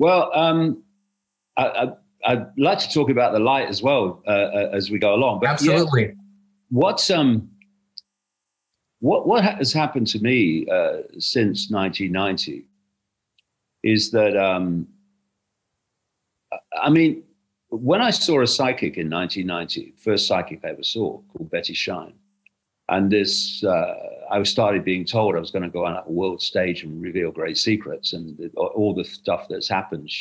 Well, I'd like to talk about the light as well as we go along. But Absolutely. yeah, what has happened to me since 1990 is that, I mean, when I saw a psychic in 1990, first psychic I ever saw, called Betty Shine, and this, I started being told I was going to go on a world stage and reveal great secrets, and all the stuff that's happened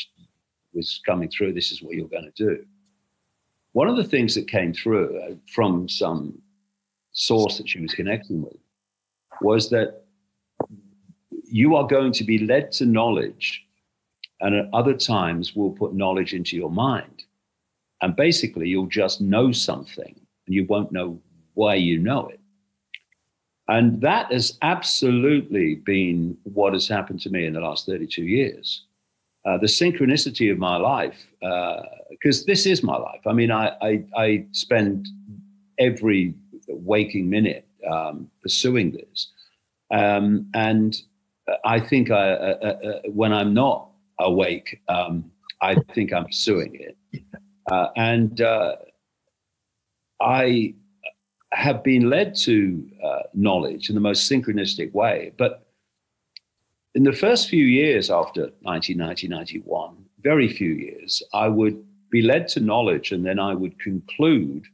was coming through. This is what you're going to do. One of the things that came through from some source that she was connecting with was that you are going to be led to knowledge, and at other times we'll put knowledge into your mind. And basically you'll just know something and you won't know why you know it. And that has absolutely been what has happened to me in the last 32 years. The synchronicity of my life, because this is my life. I mean, I spend every waking minute pursuing this. And I think when I'm not awake, I think I'm pursuing it. And I have been led to knowledge in the most synchronistic way. But in the first few years after 1990, 91, very few years, I would be led to knowledge, and then I would conclude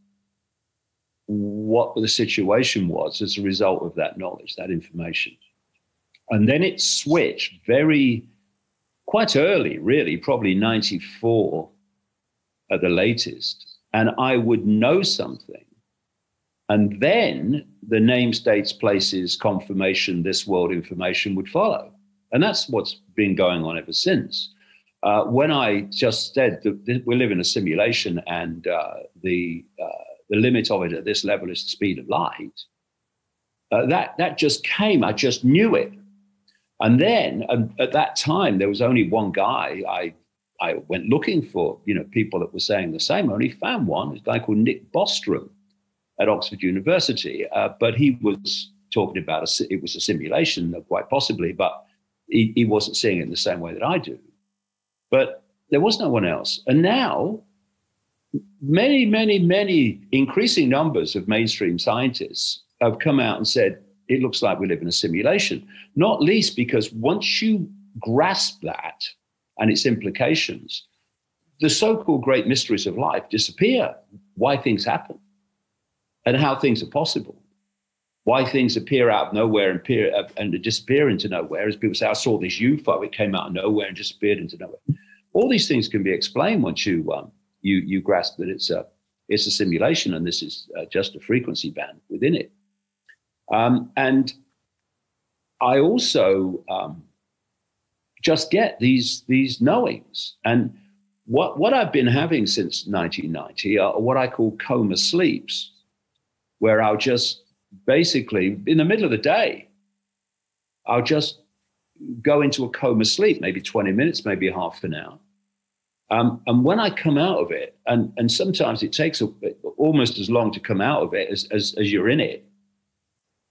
what the situation was as a result of that knowledge, that information. And then it switched quite early, really, probably 94 at the latest. And I would know something. And then the names, dates, places, confirmation, this world information would follow. And that's what's been going on ever since. When I just said that we live in a simulation, and the limit of it at this level is the speed of light, that just came. I just knew it. And then at that time, there was only one guy. I went looking for, people that were saying the same. I only found one, a guy called Nick Bostrom at Oxford University. But he was talking about it was a simulation, quite possibly, but he wasn't seeing it in the same way that I do. But there was no one else. And now, many, many, many increasing numbers of mainstream scientists have come out and said, it looks like we live in a simulation, not least because once you grasp that and its implications, the so-called great mysteries of life disappear. Why things happen and how things are possible. Why things appear out of nowhere and disappear into nowhere. As people say, I saw this UFO, it came out of nowhere and disappeared into nowhere. All these things can be explained once you grasp that it's a simulation, and this is just a frequency band within it. And I also just get these knowings. And what I've been having since 1990 are what I call coma sleeps, where I'll just basically, in the middle of the day, I'll just go into a coma sleep, maybe 20 minutes, maybe half an hour. And when I come out of it, and sometimes it takes almost as long to come out of it as you're in it,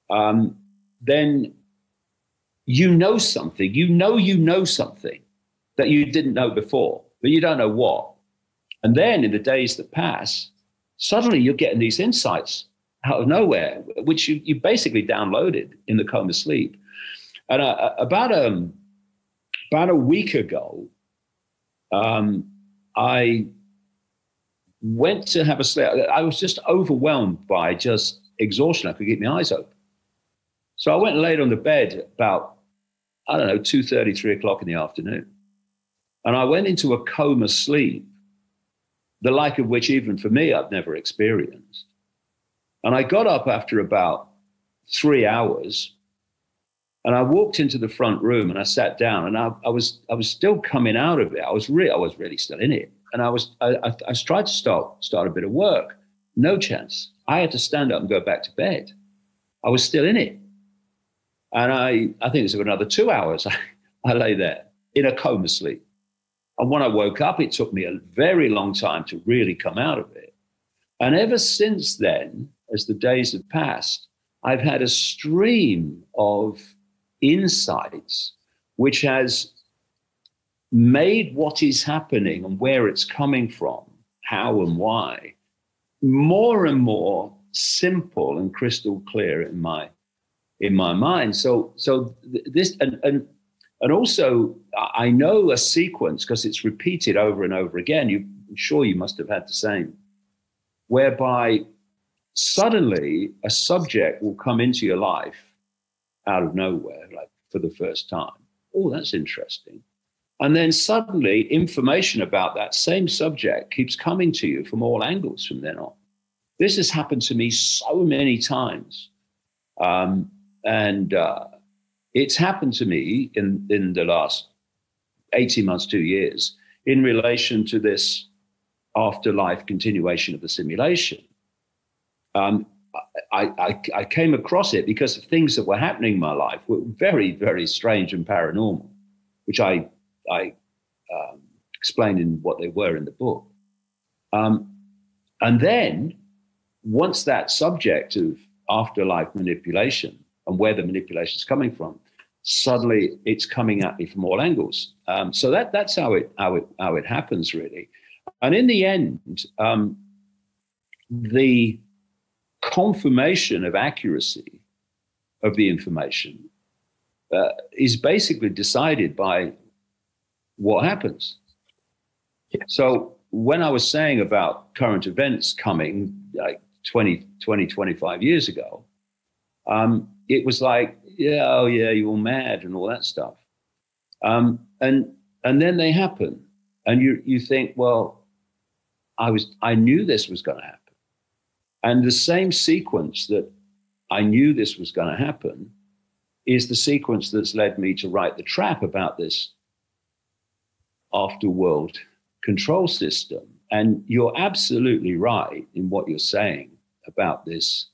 then you know something. You know something that you didn't know before, but you don't know what. And then in the days that pass, suddenly you're getting these insights out of nowhere, which you basically downloaded in the coma sleep. And about a week ago, I went to have a sleep. I was just overwhelmed by just exhaustion. I could keep my eyes open. So I went and laid on the bed about, 2:30, 3 o'clock in the afternoon. And I went into a coma sleep, the like of which even for me, I've never experienced. And I got up after about 3 hours, and I walked into the front room and I sat down, and I was still coming out of it. I was really still in it. And I tried to start a bit of work. No chance. I had to stand up and go back to bed. I was still in it. And I think it was another 2 hours. I lay there in a coma sleep. And when I woke up, it took me a very long time to really come out of it. And ever since then, as the days have passed, I've had a stream of insights, which has made what is happening and where it's coming from, how and why, more and more simple and crystal clear in my mind. So this and also I know a sequence because it's repeated over and over again. I'm sure you must have had the same, whereby suddenly a subject will come into your life out of nowhere, like for the first time. Oh, that's interesting. And then suddenly information about that same subject keeps coming to you from all angles from then on. This has happened to me so many times. It's happened to me in the last 18 months, 2 years, in relation to this afterlife continuation of the simulation. I came across it because of things that were happening in my life were very, very strange and paranormal, which I explained in what they were in the book. And then once that subject of afterlife manipulation and where the manipulation is coming from, suddenly it's coming at me from all angles. So that's how it happens, really. And in the end, the confirmation of accuracy of the information is basically decided by what happens. Yeah. So when I was saying about current events coming like 25 years ago, it was like, yeah, oh yeah, you're all mad and all that stuff. And then they happen. And you think, well, I knew this was going to happen. And the same sequence that I knew this was going to happen is the sequence that's led me to write The Trap about this afterworld control system. And you're absolutely right in what you're saying about this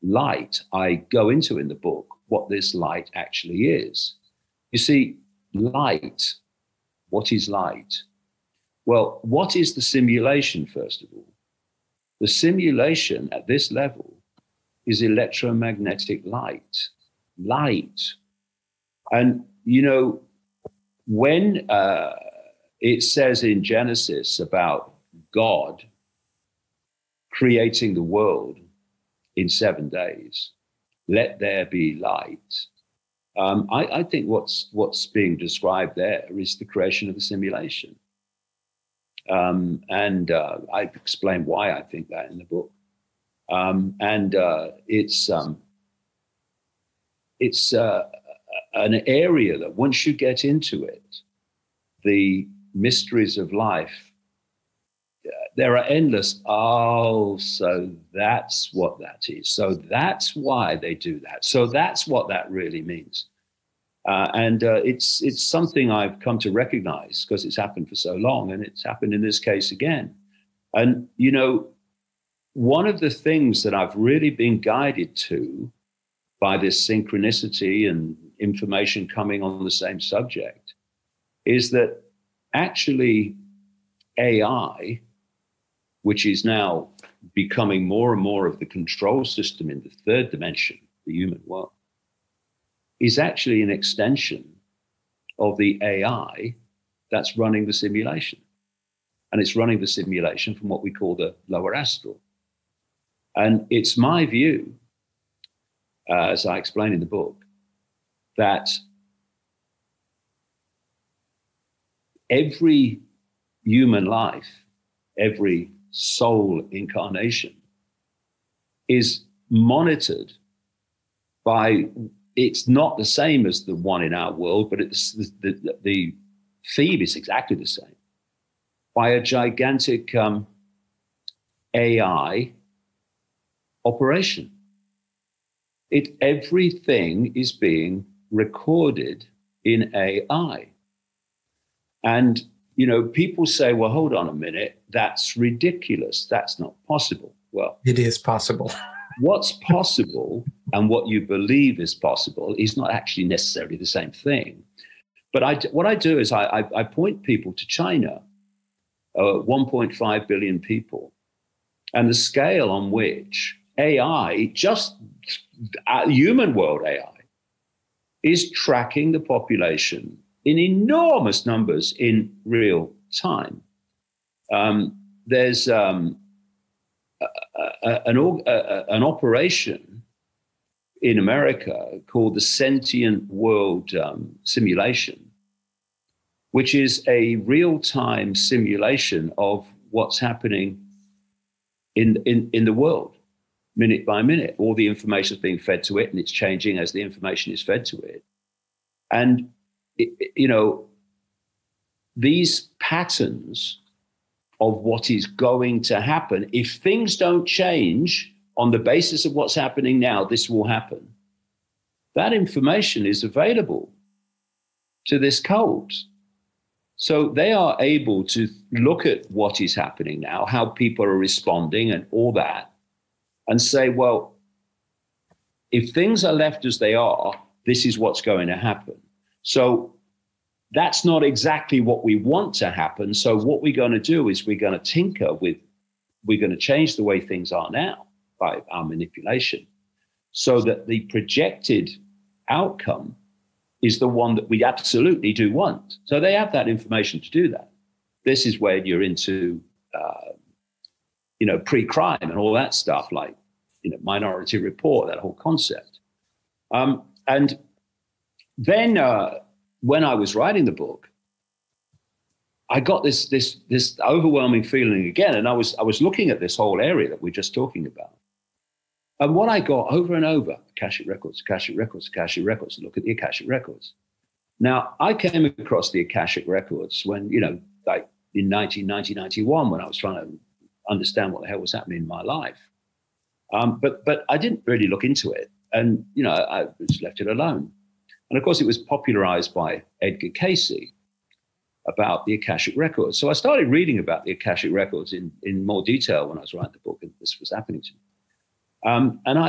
light. I go into in the book what this light actually is. You see, light, what is light? Well, what is the simulation, first of all? The simulation at this level is electromagnetic light. And, you know, when it says in Genesis about God creating the world in 7 days, let there be light. I think what's being described there is the creation of the simulation. I explain why I think that in the book. It's an area that once you get into it, the mysteries of life, there are endless. Oh, so that's what that is. So that's why they do that. So that's what that really means. It's something I've come to recognize because it's happened for so long, and it's happened in this case again. And, you know, one of the things that I've really been guided to by this synchronicity and information coming on the same subject is that actually AI, which is now becoming more and more of the control system in the third dimension, the human world, is actually an extension of the AI that's running the simulation. And it's running the simulation from what we call the lower astral. And it's my view, as I explain in the book, that every human life, every soul incarnation is monitored by, it's not the same as the one in our world, but it's the theme is exactly the same, by a gigantic AI operation. Everything is being recorded in AI. And, you know, people say, well, hold on a minute, that's ridiculous. That's not possible. Well, it is possible. What's possible and what you believe is possible is not actually necessarily the same thing. But what I do is I point people to China, 1.5 billion people, and the scale on which AI, just human world AI, is tracking the population in enormous numbers in real time. There's an operation in America called the Sentient World Simulation, which is a real-time simulation of what's happening in the world, minute by minute. All the information is being fed to it, and it's changing as the information is fed to it. And, these patterns of what is going to happen, if things don't change on the basis of what's happening now, this will happen. That information is available to this cult. So they are able to look at what is happening now, how people are responding and all that, and say, well, if things are left as they are, this is what's going to happen. So that's not exactly what we want to happen. So what we're going to do is we're going to tinker with, we're going to change the way things are now by our manipulation so that the projected outcome is the one that we absolutely do want. So they have that information to do that. This is where you're into, pre-crime and all that stuff, like, Minority Report, that whole concept. And then when I was writing the book, I got this overwhelming feeling again, and I was looking at this whole area that we're just talking about. And what I got over and over, Akashic Records, Akashic Records, Akashic Records, look at the Akashic Records. Now, I came across the Akashic Records when, like in 1991, when I was trying to understand what the hell was happening in my life. But I didn't really look into it. And, I just left it alone. And of course, it was popularized by Edgar Casey about the Akashic Records. So I started reading about the Akashic Records in more detail when I was writing the book, and this was happening to me. And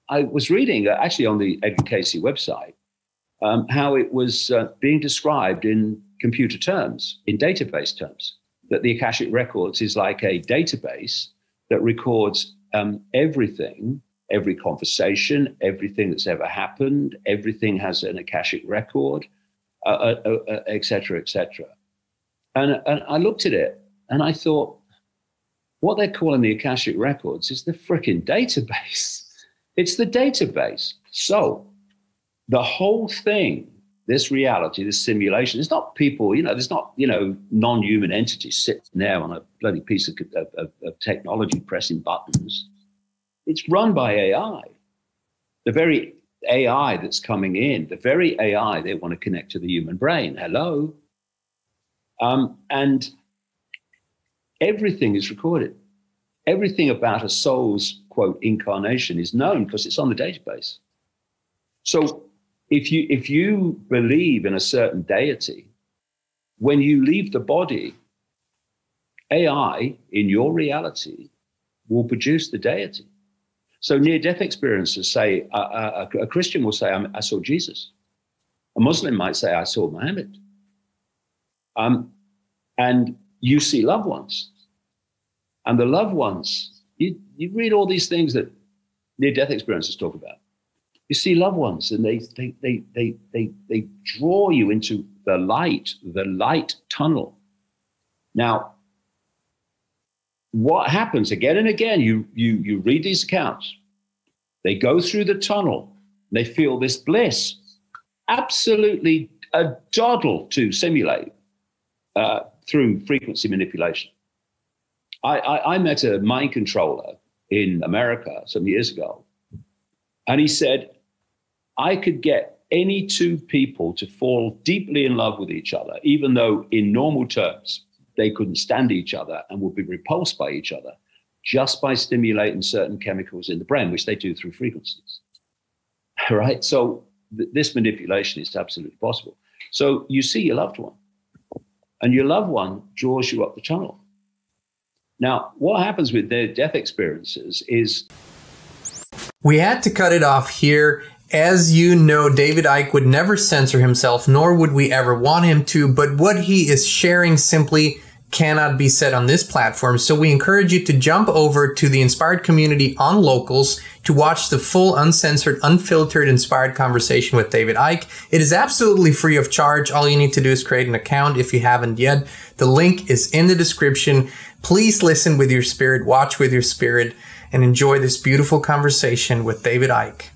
I was reading, actually on the Edgar Casey website, how it was being described in computer terms, in database terms, that the Akashic Records is like a database that records everything, every conversation, everything that's ever happened, everything has an Akashic record, et cetera, et cetera. And I looked at it and I thought, what they're calling the Akashic Records is the frickin' database. It's the database. So the whole thing, this reality, this simulation, it's not people, there's not, non-human entities sitting there on a bloody piece of technology pressing buttons. It's run by AI. The very AI that's coming in, the very AI they want to connect to the human brain. Hello. And everything is recorded. Everything about a soul's, quote, incarnation is known because it's on the database. So if you believe in a certain deity, when you leave the body, AI in your reality will produce the deity. So near-death experiences say, a Christian will say, I saw Jesus. A Muslim might say, I saw Muhammad. And you see loved ones. And the loved ones, you read all these things that near-death experiences talk about. You see loved ones, and they draw you into the light tunnel. Now, what happens again and again, you read these accounts, they go through the tunnel, they feel this bliss, absolutely a doddle to simulate through frequency manipulation. I met a mind controller in America some years ago, and he said, I could get any two people to fall deeply in love with each other, even though in normal terms, they couldn't stand each other and would be repulsed by each other just by stimulating certain chemicals in the brain, which they do through frequencies. All right. So this manipulation is absolutely possible. So you see your loved one, and your loved one draws you up the tunnel. Now, what happens with their death experiences is... We had to cut it off here. As you know, David Icke would never censor himself, nor would we ever want him to, but what he is sharing simply cannot be said on this platform. So we encourage you to jump over to the Inspired community on Locals to watch the full, uncensored, unfiltered, inspired conversation with David Icke. It is absolutely free of charge. All you need to do is create an account if you haven't yet. The link is in the description. Please listen with your spirit, watch with your spirit, and enjoy this beautiful conversation with David Icke.